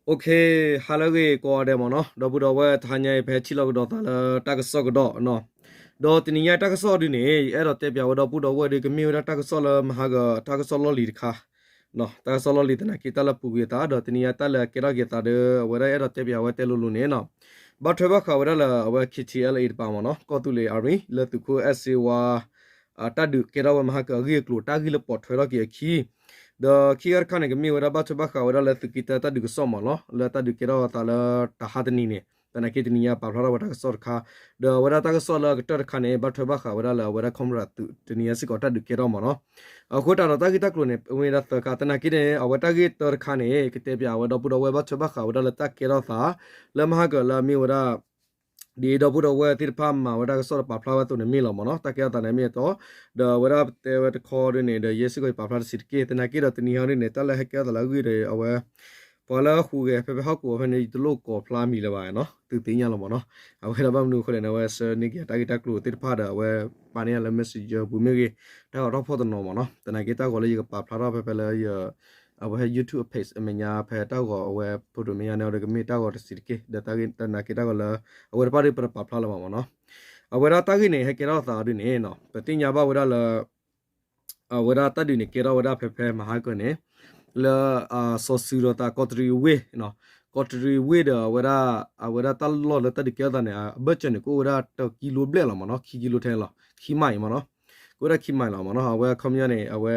โอเคฮาลเกก็เดมเนาะดอบุดอเวทานยเพชิลกดอตาลตักซอกดอเนาะดอตินิยตักซอดิเนเอรอเตเปียวดอบุดอเวเดกมิวตักซอลมหากตักซอลลีคาเนาะตักซอลลีตนะกิตาลปุเกตาดอตินิยตาลเกราเกตาเดเวเรเอรอเตเปียวเตลุลุเนเนาะบัตเทบะขาวเรลเวคิชิเอลอีปามเนาะก็ตุเลอารีเลตุคูเอสซีวาตัดดุเกราเวมหากเรียกลูตากิลปอทเทราเกียคีเดอคีอาร์คันเกมีเวราบัตเทบะขาวเรลตุกิตาตัดดุกซอมเนาะเลตัดดุเกราตาลตาฮัดนีเนตนะกิตินิยปาพราวัตกสอร์คาเดอเวราตักสอลกตอร์คันเอบัตเทบะขาวเรลเวราคอมรัตตุนิยสิกอตัดดุเกรามาเนาะအခုတာတော့တာဂီတကလို့နေဝေရသကတနာကိနေအဝတဂီတော်ခါနေကတဲ့ပြဝဒပူတော်ဝဲဘတ်ချဘခါဝဒလတက်ကေရောသာလမဟာကလမီဝဒဒီတော့ပူတော်ဝဲတိဖမ်းမှာဝဒကစောပဖလာဝတုန်မီလောမနော်တကရတနေမီတော့ဒဝဒတေဝတခေါ်ရနေယေစကိုပဖလာစစ်ကေတနာကိရတနီဟရနေတလဟကဲတလဂီရအဝဲပေါ်လာခုကဖေဖေဟောက်ကိုဖနေတလို့ကောဖလာမီလပါနော်သူတင်းရလောမနော်အဝဲလဘမနုခလဲနဝဲစနိကတာဂီတကလို့တိဖာဒအဝဲပါနေလမက်ဆေ့ဂျဘူမီကေတာတော့ဖို့တနော်မနော်တနာကိတာကိုလည်းကပဖလာတော့ဖေဖေလဲအဝဲ YouTube page အမညာဖဲတော့ကိုအဝဲပို့တမညာနေတော့ကမီတော့ကိုစစ်ကေဒတာဂီတနာကိတာကိုလည်းအဝဲပါရိပပဖလာလောမနော်အဝဲတာဂီနေဟကေတော့သာဒီနေနော်ပတိညာဘဝဒလအဝဲတာတဒီနေကေတော့ဝဒဖေဖေမဟာကနေလာဆိုစီရတာကော်ထရီဝေနော်ကော်ထရီဝေဒဝရအဝရတလောလတဒီကဲတဲ့နေဘတ်ချန်ကိုရတကီလိုဘလဲလာမနော်ကီလိုထဲလာခီမိုင်မနော်ကိုရခီမိုင်လာမနော်အဝဲကွန်မြူနီအဝဲ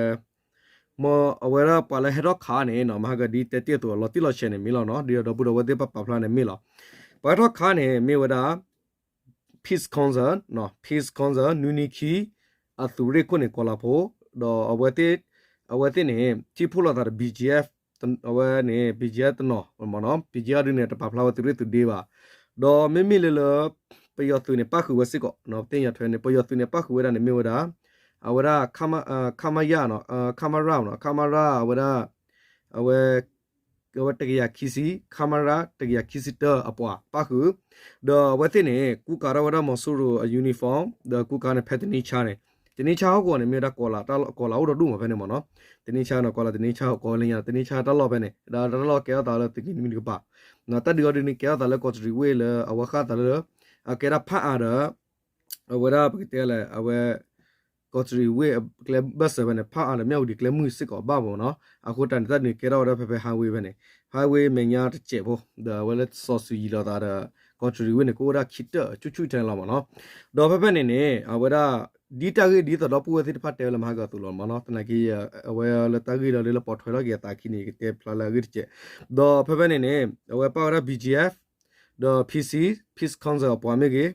မောအဝရပါလဲဟတော့ခါနေနော်မဟာကဒီတက်တဲ့တော်လော်တီလော်ရှင်နေမီလောနော်ဒီတော့ဘူတော့ဝတဲ့ပပဖလာနေမီလောပါတော့ခါနေမေဝဒါ peace concert နော် peace concert နူနီခီအသူရကိုနေကောလာဖို့တော့အဝဲတဲ့နေချိဖူလာတာ BGF အဝဲနေ BGF တနော်မနော် BGF ရနေတပဖလာဝတူရတူဒီပါတော့မမီလေလပယောသူနေပခုဝစစ်ကောနော်တင်ရထွဲနေပယောသူနေပခုဝရနေမေဝဒါအဝရခမယနော်ခမရာနော်ခမရာဝရအဝဲကဝတကရခီစီခမရာတကရခီစီတအပွားပခုတော့ဝတဲ့နေကုကာရဝရမဆူရယူနီဖောင်းတော့ကုကာနေဖက်တနီချာနေတနေ့ချောက်ကိုနေမြေတာကောလာတကောလာတော့ဒုမဖဲနေမနော်တနေ့ချောက်နော်ကောလာတနေ့ချောက်ကောလင်းရတနေ့ချောက်တလောပဲနေဒါတလောကဲတာလဲတကိမီကပါနော်တဒီရဒီကဲတာလဲကောထရီဝေလဲအဝခတာလဲအကဲရဖာအားအဝရပကတဲလဲအဝဲကောထရီဝေကလဘတ်ဆပဲနေဖာအားလဲမြောက်ဒီကလမှုစစ်ကောပါဘောနော်အခုတန်တနေကဲတော့ဖဲဖဲဟာဝေပဲနေဟာဝေမညာတကျဖို့ဒါဝဲလက်ဆော့ဆူကြီးလာတာကောထရီဝေနေကိုရခိတချွထဲလာမနော်တော့ဖဲဖဲနေနေအဝရဒီတာဂီဒီတော့ပူဝတိဖတ်တယ်လမဟာကတူလောမနော်တနကီအဝဲလတာဂီလလပေါ်ထွေလကတာခိနေတေဖလာလာဂီချေဒေါ်ဖဖနေနေအဝဲပါရ BGF ဒေါ် PC Peace Council ပွားမေကေ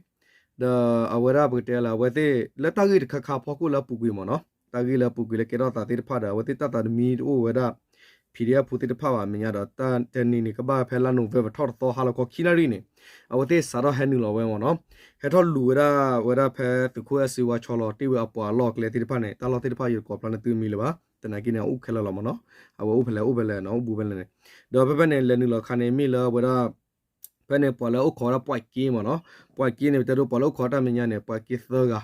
ဒေါ်အဝဲရဘတဲလာဝဲတေလတာဂီခခဖောကူလပူကွေမနော်တာဂီလပူကွေလကေတော့တာတေဖတ်တာဝဲတေတတာမီအိုဝဲဒါPDF ဖူတေတဖတ်ပါမညာတော့တန်နီနေကဘာဖဲလာနုဝဲဘထော်တော်ဟာလကိုခီလာရီနေအဝတေစာတော့ဟဲနူလောဝဲမနော်ဟဲထော်လူရဝရဖဲတခုအစီဝါချောလောတိဝအပွာလော့ကလေတိဖာနေတလောတိဖာရကောပလန်တူမီလပါတနကိနေဥခဲလောမနော်အဝဥဖလဲနော်ဘူပဲလဲဒေါ်ဖဲနေလဲနူလောခနေမီလောဝရဖဲနေပွာလောခေါ်ရပွိုက်ကီမနော်ပွိုက်ကီနေတဲတော့ပွာလောခေါ်တာမညာနေပွိုက်ကီသဂါ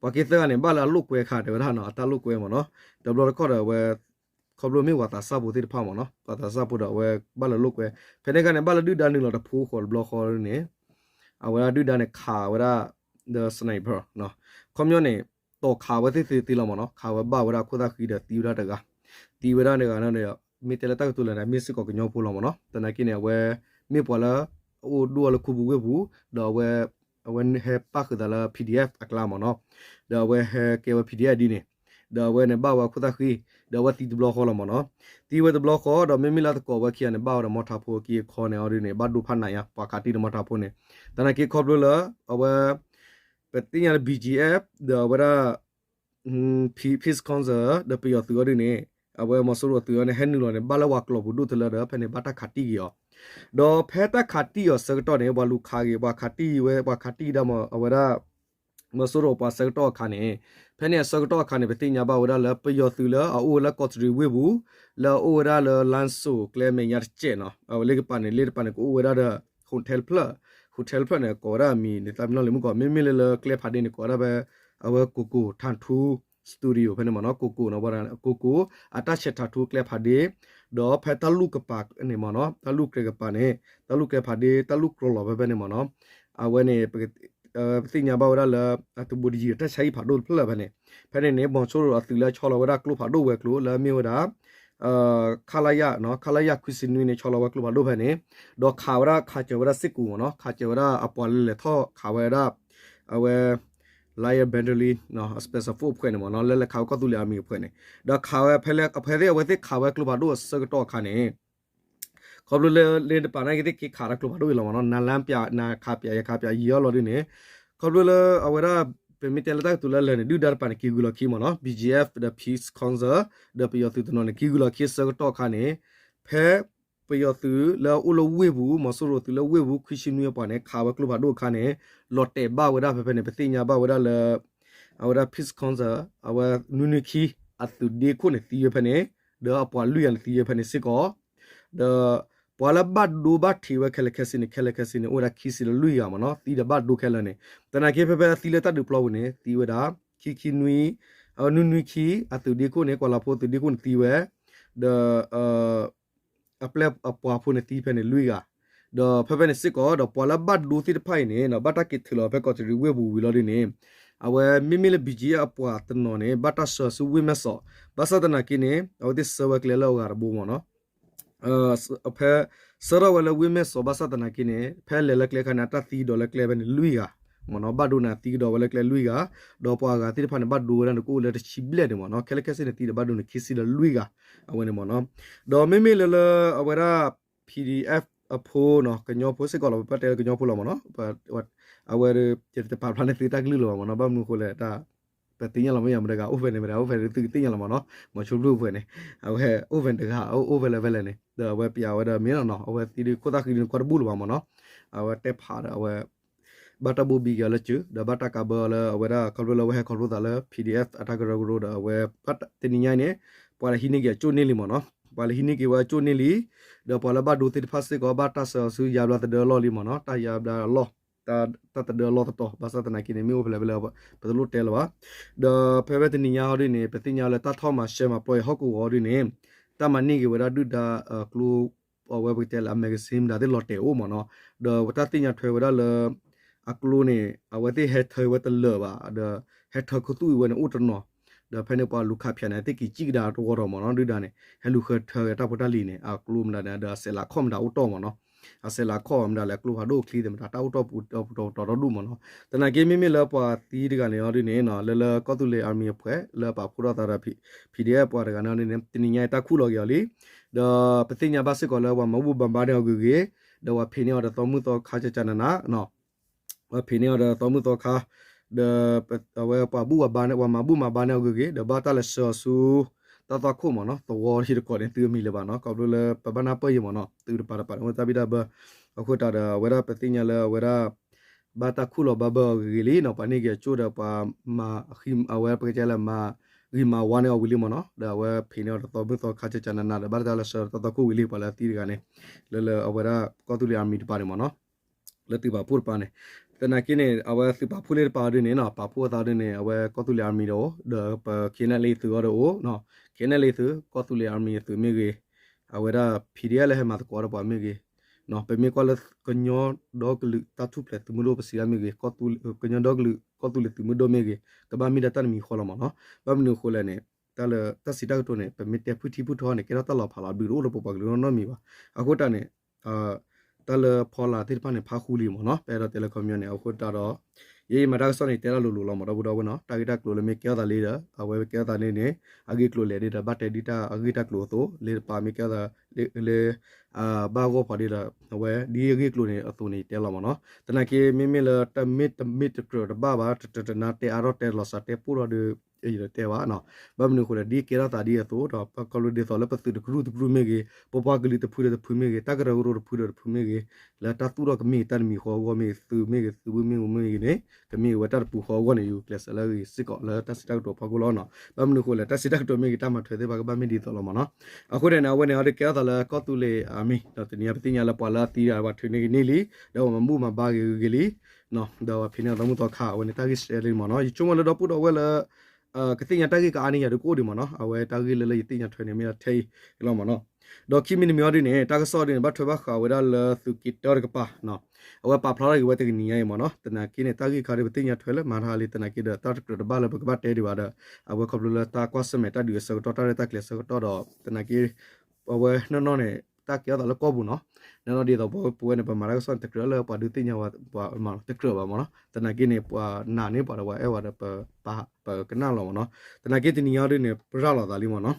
ပွိုက်ကီသဂါနေဘာလာလုကွဲခါတယ်ဒါနော်အတလုကွဲမနော်ဒဘလခေါ်ရဝဲခဘလိုမီဝတာဆာဘူတိဖာမနော်ဝတာဆာဘူတော့ဝဲဘာလာလုကွဲဖဲနေကနေဘာလာဒူဒါနူလောတဖူးခေါ်ဘလခေါ်နေအဝရဒူဒါနေခါဝရ the sniper နော်ကွန်မြူနီတော့ခါဝသိတီလောမနော်ခါဝဘဝရခုဒခီဒတီဝရတကတီဝရနေကနော်မီတလတက်တူလနေမစ်ကောကညောဖူလောမနော်တနကိနေဝဲမေပွာလာအိုဒူလခုဘူဝဲဘူးတော့ဝဲwhen he pak da PDF akla mano da we he ke PDF di ne da we ne ba wa khuda khi da wa ti block ho lo mano ti we the block ho da me mi la ko wa khi ne ba wa mo tha pho ki kho ne ori ne ba du phan na ya pa ka ti mo tha pho ne da na ki kho blo la wa peti ya BGF da wa peace concert da pe yo tu ori ne wa mo so ro tu ne hen lo ne ba la wa club du tu la da phe ne ba ta khati ki yoဒေါ်ဖဲတခတိရစကတော့နေဘလူခါကေဘခတိဝဲဘခတိဒမအဝရမဆိုရောပါစကတော့ခါနေဖဲနေစကတော့ခါနေပတိညာဘဝရလပယောသူလအိုလကော့ထရီဝေဘူးလောအိုရလလန်ဆူကလေမညာချေနော်အဝလေကပနေလေပနေကိုဝရဒဟိုတယ်ဖလာဟိုတယ်ဖနေကောရမီနေတမလို့လေမကောမေမေလေကလေဖာဒီနေကောရဘအဝကူကူထန်ထူ สตูดิโอเพิ่นมาเนาะกูเนาะบ่ได้กูอัตเชตาทุเคลพาเดดอเพตาลูกกะปากนี่มาเนาะตาลูกเกกะปาเนี่ยตาลูกเกพาเดตาลูกโรลอเพิ่นมาเนาะเอาไว้เนี่ยติญญาบ่าวดาละอะตุบุดีตะใช้ผาดูเพลเพิ่นเนี่ยเพิ่นเนี่ยบ่โซรอะตุละชอลวดากลุผาดูเวกลุละมีวดาคาลายะเนาะคาลายะคุซินนี่ชอลวกลุผาดูเพิ่นเนี่ยดอกขาวราคาเจวราสิกูเนาะคาเจวราอปอลเลท่อขาวราเอาไว้ไลอาเบนเดลีเนาะสเปซฟูเพิ่นเนาะเลขาวก็ตุลามีเพิ่นเนี่ยดอกขาวเพลเพเรเอาไว้ที่ขาวกลุผาดูสกตอคาเนี่ยขอบเลยปานากิที่ขารกลุผาดูละเนาะนาลามปยานาคาปยาคาปยายีอลอดิเนี่ยขอบเลยเอาไว้permite la tu la ne du dar pan ki gulo ki mono BGF the peace concert the pe yo tu no ne ki gulo ki sa to kha ne phe pe yo tu la u lo we bu mo so ro tu la we bu christian ne pa ne kha ba klo ba do kha ne lotte ba wa da phe ne pe nya ba wa da la our peace concert our nuniki at tu de ko ne ti phe ne the apwa lu yan ti phe ne sit ko the ปอลบัดดูบัดที่ว่าเคลเคสินโอราคิสิลุยามเนาะตีดบัดดูเคลเนี่ยแต่นาเก็บไปตีเลตัดดูเปล่าเนี่ยตีว่าดาคินุยนุยคีอัตุดีกูเนี่ยกว่าลาโพตุดีกูตีว่าเดอัปเลปอัปวาพูเนี่ยตีเป็นลุยอ่ะเดเพเป็นสิก็เดปอลบัดดูที่ไพ่เนี่ยนะบัดตะกิดถึงเราไปก็จะรีวิววิลล์เนี่ยเอาไว้มิเลบิจีอัปวาตันนอเนี่ยบัดตะสสุวิมสอบัสตะนากิเนี่ยเอาที่สวักเลลเอาการบูมเนาะเพสระวลวิเมสอบาสตนากินเนเพลเลกเลขนาตาตีดอลเลกเลเวนลุยกามโนบาดูนาตีดอลเลกเลลุยกาดอปวากาตีพันบาดูรันกูเลตชิบเลเดมโนเคเลเคสินตีดบาดูนคิสิดลุยกาเอาเวนมโนดอเมเมเลเอาเวรา PDF อโพเนาะกันยอโพสกอลปะเตกันยอโพลมโนปะวัดเอาเวรเจตปาพลันตีตากลิลมโนบามุโคเลตาปติญาลามยามเดกาโอเวนเมราโอเวนติญาลามโนมาชุบรูเวนเอาเฮโอเวนเดกาโอเวนเลเวลเนเดอเวปิยาเวเดเมนเนาะเอาเวติดิโคตาคินควาบูลวามเนาะเอาเวเตพาเอาเวบัตตาบูบีกาลจูเดบัตตากาเบลเอาเวดาคอลโลเวคอลโลตาเล PDF อัตากรกโรดเอาเวปัตติญาเนี่ยปอลาฮินิกะจูนิลิมเนาะปอลาฮินิกะวาจูนิลิเดปอลาบาดูติฟัสติกอบัตตาซอสุยาบลาตเดลอลิมเนาะตายาบลาลอตาเดลอตโตบาสตนากินมิโอเฟลเบลปตลุเตลวะเดเพเวติญาฮอดิเนปติญาเลตาทอมาเชมาปลอยฮอกูฮอดิเนตามันนี่กเวดาดูดาคลูเอาเวบเตลอเมกซิมดาเดลอเตโอมเนาะเดวตาติญาเทวดาเลอะคลูเนเอาเวติเฮเทเวตเลบะเดเฮเทคุตุเวนอุตโนเดเพเนปาลูคาพิยานาติกิจิกดาโตวรอมเนาะดูดาเนเฮลูเคเทตาปตาลีเนอะคลูมดาเดเซลาคอมดาอุตโตมเนาะอาเซลาคอมดาเลคลูฮาโดคลีเดมดาตาอุตโตปุตอดูมเนาะตนาเกมิเมลปาตีดกาเนอดิเนเนาะเลก็ตุเลอาร์มีเพ่เลปาพุราตาราPDF ปาดกานาเนติญาตาคูลอกยาลีเดปติญาบาสิกอลวามบูบัมบาเนอกุเกเดวเพเนอดตอมุตอคาจจานานะเนาะว่าเพเนอดตอมุตอคาเดเวปาบูบาเนวามาบูมาบาเนอกุเกเดบาตาเลซอซูตาตาคูมเนาะตัวที่กอเนตือมีเลบาเนาะก็เลปบานาเปยมเนาะตือปาราปาเมตาบิดาบะအခုတာဝရပတိညာလဝရဘာတာခုလဘဘဂီလီနော်ပနိကေချိုဒပါမာခိမအဝဲပကကြလမာဂီမာဝါနေဝီလီမနော်ဒါဝဲဖိနေတော့ဘတော့ခါချချနနာဘာတာလဆာတတခုဝီလီပါလာတီရကနေလအဝရကောတူလီအာမီတပါနေမနော်လတိပါပူပါနေတနာကိနေအဝဲစီပါဖူလေပါရနေနော်ပါပူတာရနေအဝဲကောတူလီအာမီတော့ဒပခိနေလေးသူတော့နော်ခိနေလေးသူကောတူလီအာမီသူမေကြီးအဝဲရာဖီရီယလဲဟဲမှာကောရပါမေကြီးနော်ပေမေကောလကညောဒေါကလူတထုပလက်သူမလို့ပစီရမေကြီးကောတူကညောဒေါကလူကောတူလသူမဒိုမေကြီးကဘာမီဒတန်မီခေါ်လမနော်ဘာမနုခေါ်လဲနေတလတစီတောက်တော့နေပေမေတက်ဖူတီဖူထောနေကေတော့တလဖလာဘီရိုလပပကလူနော်မီပါအခုတနေတလဖောလာတိပနေဖာခူလီမနော်ပေတော့တယ်လီကွန်မြူနေအခုတတော့ये मराग सोने तेरा लुलु ला मरा बुड़ा बना टागिटा क्लोले में क्या दाली रा अवे क्या दाने ने आगे क्लोले रे रा बाटे डीटा आगे टा क्लो तो ले पा में क्या दा ले बागो पड़ी रा अवे दी आगे क्लोने अतुनी तेला मना तना के में ल तमिट क्रो बाबा ना ते आरो ते लसा ते पूरा दे ये ते वा ना बम ने खोले दी केरा ता दी तो ता कलो दे तो ले पत ग्रू में गे पपा गली तो फुरे तो फुमे गे तक रो रो फुरे फुमे गे ला ता तुरो के मी तन मी खो गो में सु में गे सु में नेကမီဝတာပူခေါ်ကနေယူကလစလာရီစစ်ကောလာတစတက်တော့ဖကူလောနော်ဘာမနုခိုလေတစတက်တော့မြေကတမထွေတဲ့ဘာကဘာမီဒီတော်လောမနော်အခုတဲ့နာဝနေရတဲ့ကဲတာလာကောတူလေအာမီတော့တနည်းပတိညာလာပွာလာတီးရပါထွေနေနေလီတော့မမှုမှာဘာကေကလေးနော်တော့ဖိနေတော့မှုတော့ခါဝနေတာကိစလေမနော်ချုံမလို့တော့ပူတော့ဝဲလာ ကတိညာတကိကအာနိရဒကိုဒီမနော်အဝဲတကိလလေတိညာထွေနေမြထေလောမနော်ဒေါ်ခိမီနီမျောဒီနေတာကဆောဒီဘတ်ထွေဘခဝဲလသုကိတော်ကပါနော်အဝဲပါဖလာရဝဲတကိနီယမနော်တနာကိနေတကိခါရတိညာထွေလေမာဟာလီတနာကိဒတာတကရဘာလဘကဘတဲဒီဝါဒအဝဲကဘလတာကွာစမေတာဒီဆကတော့တာတကလေဆကတော့တနာကိအဝဲနော်နေတကရတော့ကောဘူးနော်နော်ဒီတော့ပွဲနေပမာရကဆွန်တကရလေပါဒူတိညာဝါမတကရပါမနော်တနာကိနေပါနာနေပါတော့ဝဲဝါဒပါကနာလောမနော်တနာကိတနီယဒီနေပရလာတာလီမနော်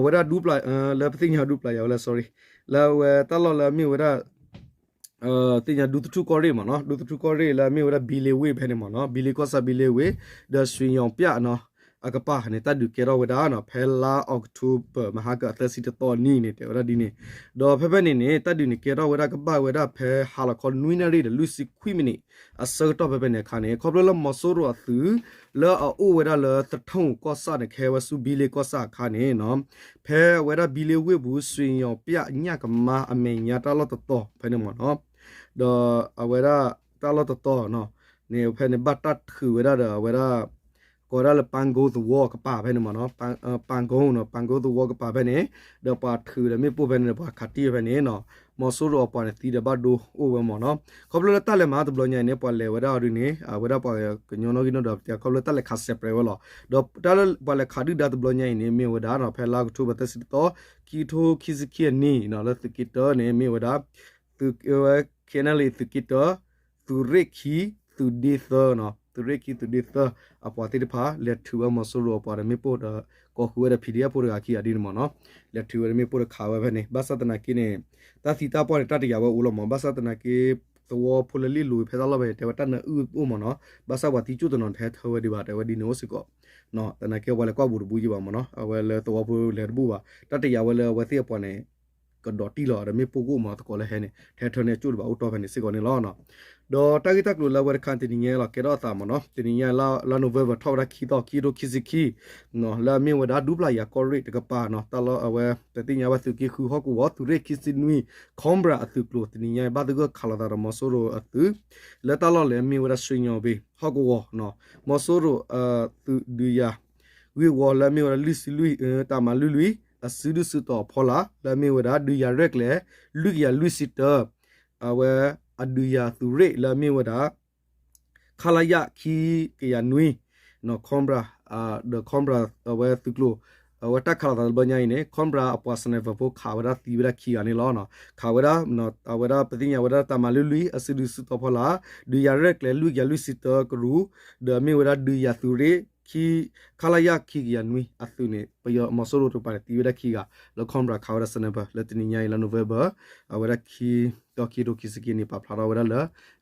ဝရဒူပလာလေပတိညာဒူပလာရလဲ sorry လာဝတလောလာမီဝရတင်ညာဒူတူကောရီမနော်ဒူတူကောရီလာမီဝရဘီလေဝေဖဲနေမနော်ဘီလေကောဆာဘီလေဝေဒဆွေယောင်ပြနော်အကပါနေတဒူကေရောဝဒါနော်ဖဲလာအောက်တိုဘာမဟာကသစီတတော်နီနေတယ်ဝရဒီနေဒေါ်ဖဲဖဲနေတဒူနေကေရောဝဒါကပါဝဒါဖဲဟာလခေါနွီနရီလူစီခွီမီနီအဆောတော့ဖဲဖဲနေခါနေခေါပလလမဆိုရောသူလောအိုဝဒါလသထုံကောဆာနေခဲဝဆူဘီလေကောဆာခါနေနော်ဖဲဝဒါဘီလေဝေဘူးဆွေယောင်ပြညကမာအမေညာတလောတော်ဖဲနေမနော်ဒေါ်အဝဒါတလောတော်နော်နေဖဲနေဘတ်တတ်ခူဝဒါဝဒါก็ได้ละปังโกตัววอกป่าไปเนี่ยมั้งเนาะปังโกเนาะปังโกตัววอกป่าไปเนี่ยเดี๋ยวป่าถือแล้วไม่ปุ๊บไปเนี่ยป่าขัดที่ไปเนี่ยเนาะมอสูรอป่าเนี่ยตีเดี๋ยวบ้าดูโอ้ไปมั้งเนาะเขาเลยตั้งเลยมาตัวเนี่ยเนี่ยป่าเลยว่าได้ดูนี่ว่าได้ป่าก็ย้อนกินเนาะเดี๋ยวเขาเลยตั้งเลยขัดเสพไปว่าหรอเดี๋ยวตั้งเลยป่าเลยขัดที่ได้ตัวเนี่ยเนี่ยมีว่าได้เนาะเพลาก็ทุบแต่สิต่อคีโตคิสกี้นี่เนาะแล้วสิกิตเนี่ยมีว่าได้ตัวแค่นั้นเลยสิกิตตัวเรคีตัวดีเซอร์เนาะตัวเรคีตัวดีเซอร์အပေါ်တိတဖာလက်ထူမဆိုလိုပေါ်မေပို့ကောခုရဖီဒီယာပိုရအခီအဒီမနော်လက်ထူရမေပို့ခါဝဲနေဘာသတနာကိနေတာစီတာပေါ်တတရဝဦးလမဘာသတနာကိသောဖူလလီလူဖဲလာပဲတေဝတနဥမနော်ဘာသဝတိကျွတနန်ဖဲထဝဒီပါတေဝဒီနိုစကောနော်တနာကေဝလဲကောဘူးဘူးကြီးပါမနော်အဝဲလဲသောဖူလဲဘူးပါတတရဝဲလဲဝသိပေါ်နေကဒေါ်တီလော်ရမေပိုကိုမတကောလဲဟဲနေထဲထနေကျွတ်ပါဦးတော့ဖဲနေစကောနေလောနော်ဒေါ်တကိတကလူလာဝရခန်တင်ငယ်လာကေတော့တာမနော်တင်ငယ်လာနိုဗယ်ဘာထောက်ရခီတော့ခီဒိုခီစီခီနော်လာမီဝဒါဒူပလာယာကော်ရီတကပါနော်တလောအဝဲတင်ငယ်ဝသုကီခူဟောကူဝသူရခီစီနွီခွန်ဘရာအသူကလိုတင်ငယ်ဘာဒကခလာဒါမဆိုရိုအသူလက်တလောလေမီဝဒါဆွေညောဘေဟောကူဝနော်မဆိုရိုသူဒူယာဝီဝလာမီဝဒါလီစီလူတာမလူလူအစူဒုစတော့ဖောလာလာမီဝဒါဒူယာရက်လေလူယာလူစီတာအဝဲအဒူယာသူရေလာမီဝဒါခလာယခီကရနွီနော်ခွန်ဘရာthe khombra where tu klo wata khala dal banya ine khombra apasane vapo khawara tibra khi ane lo no khawara no awara patinya wada tamalului asidu su to phola du ya rek le lu ya lu sit kru de mi wada du ya sure khi khala ya khi ya nui asune payo masoro to pare tibra khi ga lo khombra khawara sane ba le tini nyai la november awara khi toki do kisiki ni pa phara wada la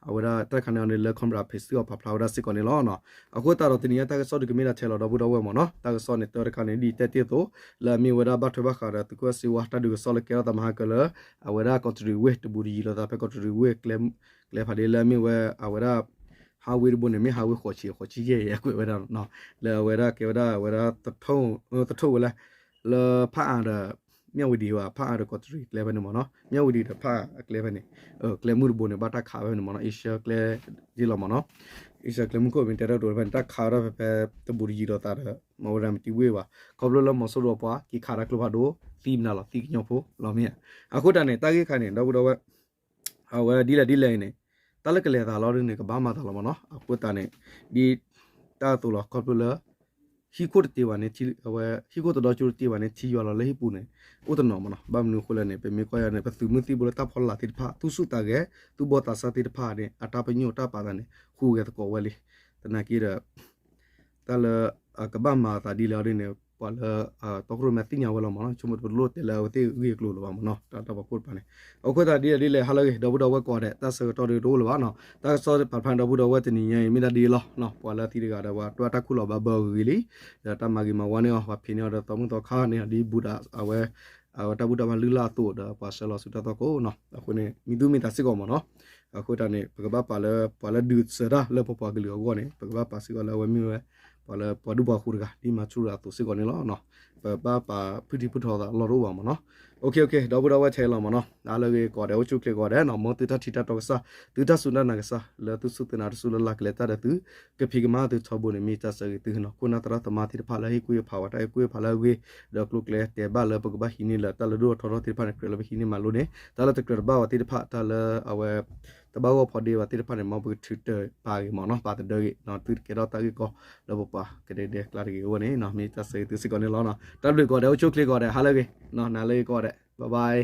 awara ta khana ne le khombra phesi pa phara wada sikone lo no akho ta ro tini ya ta so de kemira thelo do bu do we mo no ta so ne to khane di te te to la mi wada ba thwa khara tu ko si wa ta du so le kera ta ma ka la awara country we to buri la ta pe country we claim pha de la mi we awara ha we bu ne mi ha we khochi ye ya kwe wada no la wada ke wada ta thau la la pha da မြေဝဒီဝါဖာရကော့ထရီကလေဘနမနော်မြေဝဒီတဖာကလေဘနေကလေမှုဘုန်ဘာတာခါဘနမနော်အေရှာကလေဂျီလမနော်အေရှာကလေမှုကိုဝင်တရတော့ဘန်တာခါရပဲတဘူရီတော့တာမောရမ်တီဝေပါကောဘလလမဆိုတော့ပွားကီခါရကလဘဒိုသီမနာလသီညောဖို့လောမြအခုတနဲ့တာကိခါနေတော့တော့ဝဲဒီလေနေတလကလေသာလောရင်းကဘာမှသာလမနော်အခုတနဲ့ဒီတာတူလကောဘလဟီကိုတေဝါနေချီဝဲဟီကိုတော့ချူတေဝါနေချီရလာလေဟိပူနေဥတနောမနော်ဘာမနုခလနေပေမေကွာရနေပသူမတိဘလတာဖောလာတိဖာသူစုတာကဲသူဘောတာစာတိဖာနေအတာပညိုတာပါဒနေခုကဲတကောဝဲလေတနာကီရတလကဘာမာတာဒီလာရနေပလတော့ရမတိညာဝလာမနော်ချုံမဘလို့တေလာဝတေဝီကလိုလပါမနော်တာတော့ပုတ်ပါနေအခုတာဒီလေဟာလေတော့တော့ဝဲကောတဲ့တဆတော်တွေလို့လပါနော်တာဆောပဖန်တော့တော့ဝဲတနီညမိတာဒီလောနော်ပွာလာတိရကတော့တွာတခုလောဘဘောဂီလီတမဂီမဝါနေဟောဖိနေတော့တမတော့ခါနေဒီဘူဒါအဝဲတဘူဒါမလူလာတော့ပါဆလောစုတတော့ကိုနော်အခုနေမိသူမိတာစစ်ကောမနော်အခုတနေပကပပါလာဒူစရာလေပပကလီကောနေပကပပါစီကောလာဝဲမြဲပါဒူပါခုရကဒီမှာချူရာသူစစ်ကောနေလောနော်ပါဖိတိပုထောတာလော်ရောပါမနော် โอเคโอเคดอบุดอว่าใช้ลองมาเนาะนาเลยก็เดี๋ยวชุกเลยก็ได้เนาะมองตื่นทัดที่ทัดตอกซะตื่นทัดสุนัขนักซะแล้วตื่นสุดนาสุลลักเลยแต่ตื่นก็พิกมาตื่นชอบบุญมีจัสตื่นเนาะคุณนาตระตมาที่พาเลยให้คุยภาวะได้คุยพาเลยเดี๋ยวกลุกเลยเดี๋ยวบ้านเลยปกบ้าหินี่เลยแต่ละดูทอร์ที่พาเนี่ยเกลือเลยหินี่มาลุ้นเนี่ยแต่ละตะเกียบบ้าว่าที่พาแต่ละเอาไว้แต่บ้าว่าพอดีว่าที่พาเนี่ยมาบุกชุดปากี่หมอเนาะปาแต่เดย์เนาะตื่นเกล้าตากี่ก็แล้วบอกว่าก็ได้คลาร์กี่วันนี้เนาะมีจัสตื่นสิก่อนเนี่ยล้อเนาะแต่ดูก็เดี๋ยวชุกเลยก็ได้ฮาเลยเนาะนาเลยก็ได้บ๊ายบาย